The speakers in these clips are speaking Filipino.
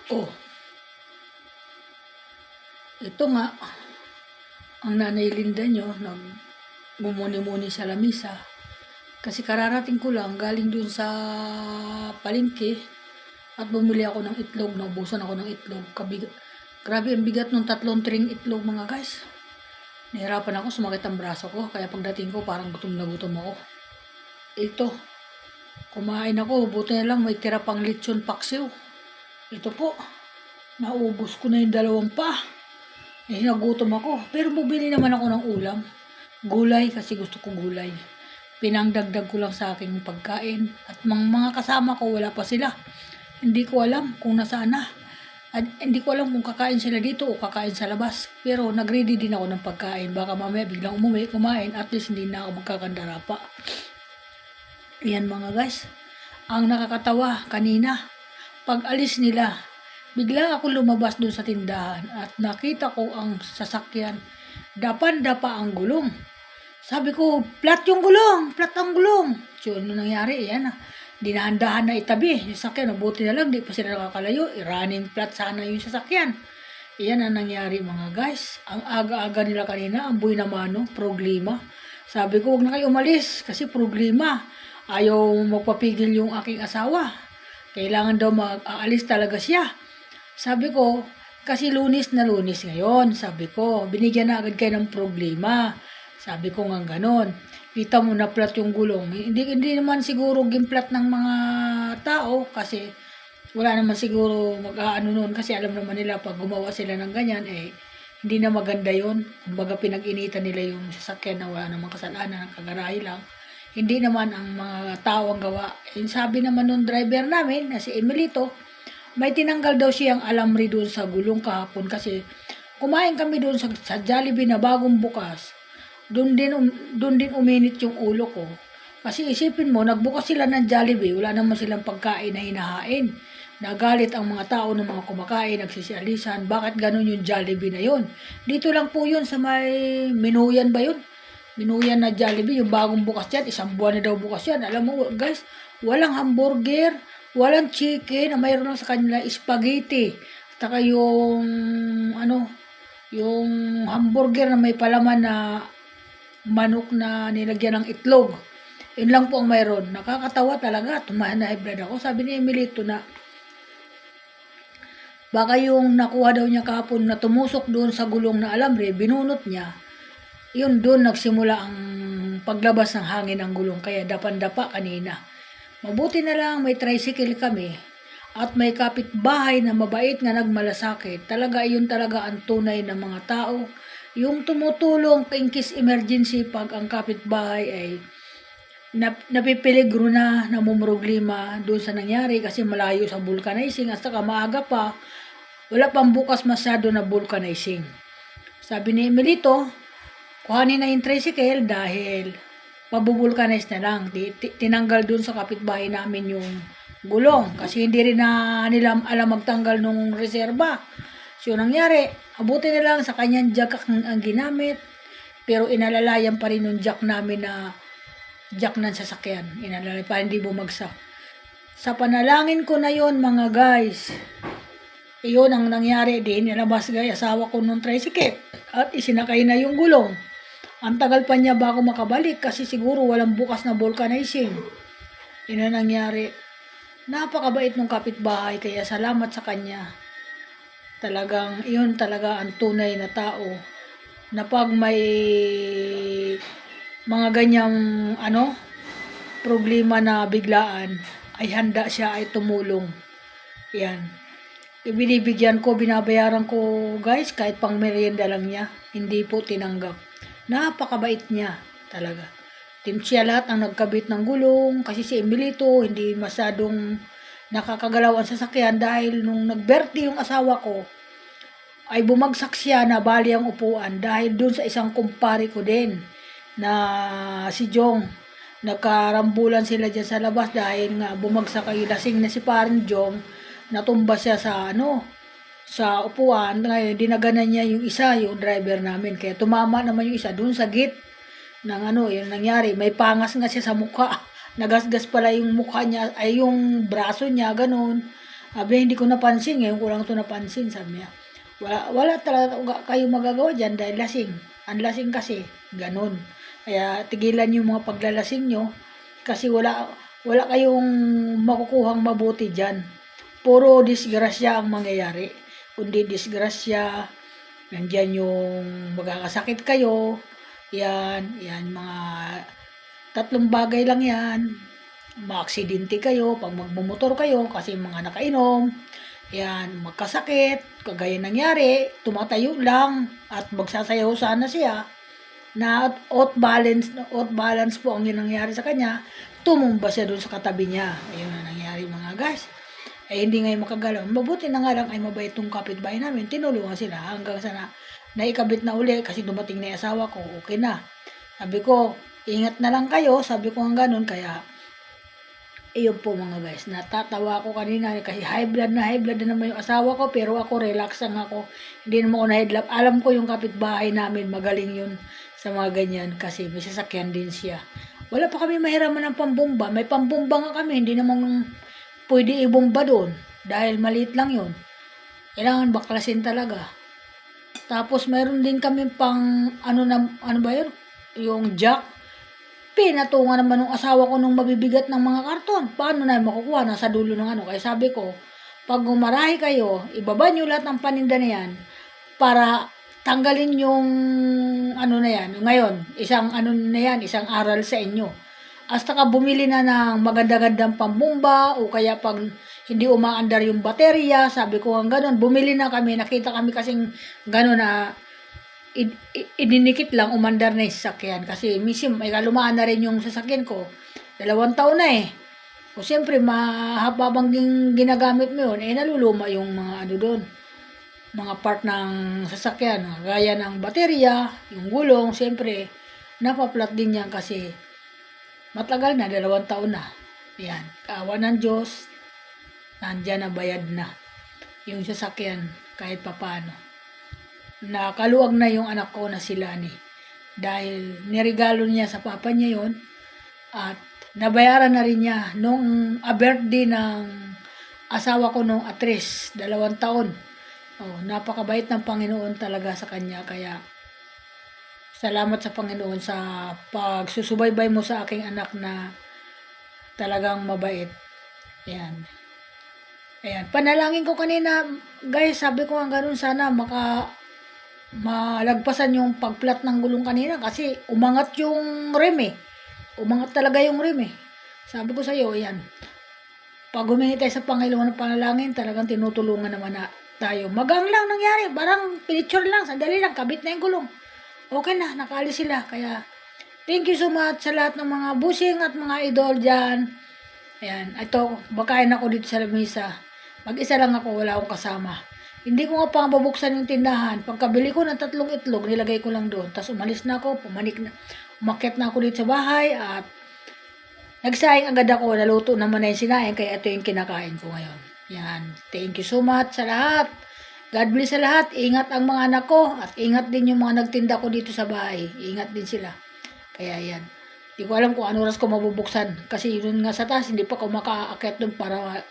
Oh, ito nga, ang nanay Linda nyo, nagmumuni-muni sa lamisa. Kasi kararating ko lang, galing dun sa palengke, at bumili ako ng itlog, naubusan ako ng itlog. Grabe ang bigat ng 3 tring itlog mga guys. Nahirapan ako, sumakit ang braso ko, kaya pagdating ko parang gutom na gutom ako. Ito, kumain ako, buti na lang may tira pang lechon paksiw. Ito po, naubos ko na yung 2 pa. Nagutom ako, pero bumili naman ako ng ulam. Gulay, kasi gusto ko gulay. Pinangdagdag ko lang sa aking pagkain. At mga kasama ko, wala pa sila. Hindi ko alam kung nasaan na. At hindi ko alam kung kakain sila dito o kakain sa labas. Pero nagready din ako ng pagkain. Baka mamaya biglang umuwi, kumain. At least hindi na ako magkakandara pa. Yan mga guys. Ang nakakatawa kanina, pag alis nila, bigla ako lumabas doon sa tindahan at nakita ko ang sasakyan. Dapan-dapa ang gulong. Sabi ko, flat yung gulong, flat ang gulong. So, ano nangyari? Yan na. Dinahandahan na itabi yung sasakyan. Mabuti na lang, di pa sila nakakalayo. Running flat sana yung sasakyan. Yan ang nangyari mga guys. Ang aga-aga nila kanina, ang buhay naman, no? Problema. Sabi ko, huwag na kayo umalis kasi problema. Ayaw magpapigil yung aking asawa. Kailangan daw mag-aalis talaga siya. Sabi ko, kasi Lunes na Lunes ngayon. Sabi ko, binigyan na agad kayo ng problema. Sabi ko nga ganon. Kita mo na flat yung gulong. Hindi naman siguro gimplat ng mga tao kasi wala naman siguro mag-aano nun kasi alam naman nila pag gumawa sila ng ganyan hindi na maganda yon. Kumbaga pinag-initan nila yung sasakyan na wala namang kasalanan, kagarahe lang. Hindi naman ang mga tao ang gawa. Sabi naman nung driver namin na si Emilito, may tinanggal daw siyang alamri doon sa gulong kahapon kasi kumain kami doon sa Jollibee na bagong bukas. Doon din uminit yung ulo ko. Kasi isipin mo, nagbukas sila ng Jollibee, wala naman silang pagkain na hinahain. Nagalit ang mga tao ng mga kumakain, nagsisialisan, bakit ganun yung Jollibee na yun? Dito lang po yun sa may Minuyan ba yun? Minuyan na Jollibee, yung bagong bukas yan, 1 buwan na daw bukas yan. Alam mo guys, walang hamburger, walang chicken, mayroon lang sa kanila spaghetti. Saka yung yung hamburger na may palaman na manok na nilagyan ng itlog. Yun lang po ang mayroon. Nakakatawa talaga. Tumahan na high blood ako. Sabi ni Emilito na baka yung nakuha daw niya kahapon na tumusok doon sa gulong na alambre, binunot niya. Yun doon nagsimula ang paglabas ng hangin ng gulong. Kaya dapan-dapa kanina. Mabuti na lang may tricycle kami. At may kapitbahay na mabait nga nagmalasakit. Talaga yun talaga ang tunay na mga tao. Yung tumutulong in case emergency pag ang kapitbahay ay napipiligro na, namumroblema doon sa nangyari kasi malayo sa vulcanizing at saka maaga pa, wala pang bukas masyado na vulcanizing. Sabi ni Emilito, kuhanin na yung tricycle dahil pabubulkanize na lang. Tinanggal doon sa kapitbahay namin yung gulong kasi hindi rin na nila alam magtanggal nung reserba. So, nangyari, abuti na lang sa kanyang jack ang ginamit, pero inalalayan pa rin yung jack namin na jack ng sasakyan. Inalalayan pa hindi bumagsak. Sa panalangin ko na yon mga guys, iyon ang nangyari din. Nilabas guys, asawa ko nung tricycle at isinakay na yung gulong. Ang tagal pa niya bago makabalik kasi siguro walang bukas na vulcanizing. Yun ang nangyari. Napakabait ng kapitbahay kaya salamat sa kanya. Talagang, iyon talaga ang tunay na tao na pag may mga ganyang problema na biglaan, ay handa siya ay tumulong. Yan. Binibigyan ko, binabayaran ko guys, kahit pang merienda lang niya, hindi po tinanggap. Napakabait niya talaga. Siya lahat ang nagkabit ng gulong, kasi si Emilito hindi masyadong nakakagalaw ang sasakyan dahil nung nag-birthday yung asawa ko, ay bumagsak siya na bali ang upuan dahil dun sa isang kumpare ko din na si Jong. Nagkarambulan sila dyan sa labas dahil nga bumagsak ay lasing na si parang Jong, natumba siya sa sa upuan. Ngayon dinaganan niya yung isa, yung driver namin, kaya tumama naman yung isa dun sa gate ng yun nangyari. May pangas nga siya sa mukha. Nagasgas pala yung mukha niya, ay yung braso niya, ganun. Sabi, hindi ko napansin, ngayon ko lang ito napansin, sabi niya. Wala talaga kayo magagawa dyan dahil lasing. Ang lasing kasi, ganun. Kaya tigilan yung mga paglalasing nyo kasi wala kayong makukuhang mabuti dyan. Puro disgrasya ang mangyayari. Kundi disgrasya, nandyan yung magkakasakit kayo, yan, mga tatlong bagay lang yan. Maaksidente kayo pag magmumotor kayo kasi mga nakainom. Yan, magkasakit, kagaya nangyari, tumatayo lang at magsasayaw sana siya na out balance po ang nangyari sa kanya, tumumba siya doon sa katabi niya. Ayun ang nangyari mga guys. Hindi ngayon makagalaw. Mabuti na nga lang ay mabait tong kapitbahay namin. Tinulungan sila hanggang sa naikabit na uli kasi dumating na yung asawa ko. Okay na. Sabi ko, ingat na lang kayo. Sabi ko nga ganun. Kaya, iyon po mga guys. Natatawa ako kanina kasi high blood na naman yung asawa ko. Pero ako relax lang ako. Hindi naman ako na-headlap. Alam ko yung kapitbahay namin. Magaling yun sa mga ganyan kasi may sasakyan din siya. Wala pa kami mahiraman ng pambomba. May pambomba nga kami. Hindi naman pwede ibomba doon. Dahil maliit lang yun. Kailangan baklasin talaga. Tapos mayroon din kami pang ano ba yun? Yung jack. Pinatungan naman ng asawa ko nung mabibigat ng mga karton. Paano na makukuha? Nasa dulo ng ano. Kaya sabi ko, pag gumarahi kayo, ibaba nyo lahat ng paninda na yan para tanggalin yung ano na yan. Ngayon, isang aral sa inyo. Hasta ka bumili na ng maganda-gandang pambomba o kaya pag hindi umaandar yung baterya, sabi ko ang ganun, bumili na kami, nakita kami kasing ganun na idinikit lang, umandar na yung sasakyan. Kasi misim, may kalumaan na rin yung sasakyan ko. 2 taon na eh. O siyempre, mahabang ginagamit mo yun, naluluma yung mga ano doon. Mga part ng sasakyan, gaya ng baterya, yung gulong, siyempre, napaplat din yan kasi matagal na, 2 taon na. Yan, kaawa ng Diyos, nandyan na bayad na yung sasakyan kahit papano. Nakaluwag na yung anak ko na si Lani. Dahil niregalo niya sa papa niya yon at nabayaran na rin niya nung birthday ng asawa ko nung Atres, 2 taon. Napakabait ng Panginoon talaga sa kanya. Kaya salamat sa Panginoon sa pagsusubaybay mo sa aking anak na talagang mabait. Ayan. Panalangin ko kanina, guys, sabi ko nga ganun, sana malagpasan yung pagplat ng gulong kanina kasi umangat yung rim eh. Umangat talaga yung rim eh. Sabi ko sa iyo, yan. Pag humingi tayo sa Panginoon ng panalangin, talagang tinutulungan naman na tayo. Magang lang nangyari, parang picture lang, sandali lang, kabit na yung gulong. Okay na, nakaalis sila. Kaya, thank you so much sa lahat ng mga busing at mga idol dyan. Ayan, ito, bakain ako dito sa lamisa. Mag-isa lang ako, wala akong kasama. Hindi ko nga pa babuksan yung tindahan. Pagkabili ko ng 3 itlog, nilagay ko lang doon. Tapos umalis na ako, umakyat na ako dito sa bahay at nagsaing agad ako. Naluto naman na yung sinaing, kaya ito yung kinakain ko ngayon. Yan. Thank you so much sa lahat. God bless sa lahat. Ingat ang mga anak ko at ingat din yung mga nagtinda ko dito sa bahay. Ingat din sila. Kaya yan. Hindi ko alam kung ano oras ko mabubuksan. Kasi yun nga sa taas, hindi pa ako makaakyat doon para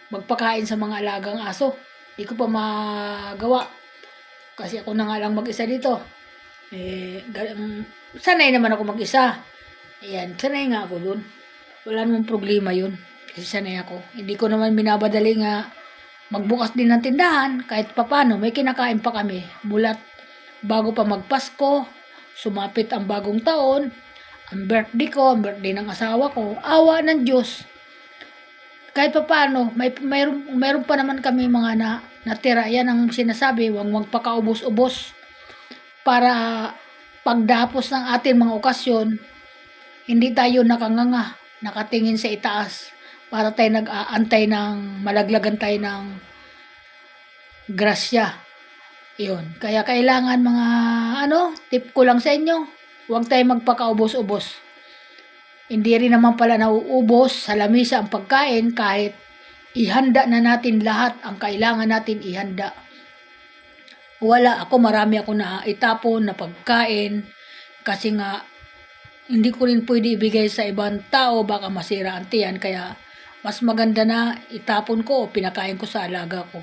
magpakain sa mga alagang aso. Hindi ko pa magawa. Kasi ako na nga lang mag-isa dito. Sanay naman ako mag-isa. Ayan, sanay nga ako dun. Wala namang problema yun. Kasi sanay ako. Hindi ko naman minabadali nga magbukas din ng tindahan. Kahit papano, may kinakain pa kami. Mulat bago pa magpasko, sumapit ang bagong taon, ang birthday ko, ang birthday ng asawa ko, awa ng Diyos. Kahit paano, mayroon pa naman kami mga natira. Yan ang sinasabi, huwag magpakaubos-ubos. Para pagdapos ng ating mga okasyon, hindi tayo nakanganga, nakatingin sa itaas. Para tayo nag-aantay ng malaglagan tayo ng grasya. Yun. Kaya kailangan mga tip ko lang sa inyo, huwag tayo magpakaubos-ubos. Hindi rin naman pala nauubos sa lamisa ang pagkain kahit ihanda na natin lahat ang kailangan natin ihanda. Marami ako na itapon na pagkain kasi nga hindi ko rin pwede ibigay sa ibang tao, baka masira ang tiyan. Kaya mas maganda na itapon ko o pinakain ko sa alaga ko.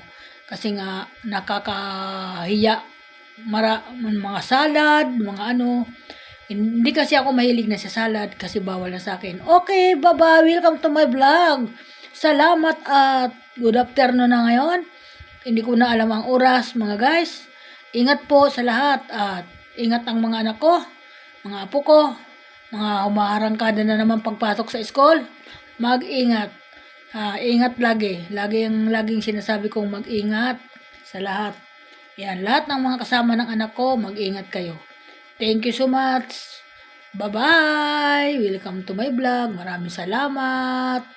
Kasi nga nakakahiya mga salad, mga ano. Hindi kasi ako mahilig na sa salad kasi bawal na sa akin. Okay, bye-bye. Welcome to my vlog. Salamat at good afternoon na ngayon. Hindi ko na alam ang oras, mga guys. Ingat po sa lahat at ingat ang mga anak ko, mga apo ko, mga humaharangkada na naman pagpasok sa school. Mag-ingat. Ingat lagi. Laging sinasabi kong mag-ingat sa lahat. Yan, lahat ng mga kasama ng anak ko, mag-ingat kayo. Thank you so much. Bye-bye. Welcome to my vlog. Maraming salamat.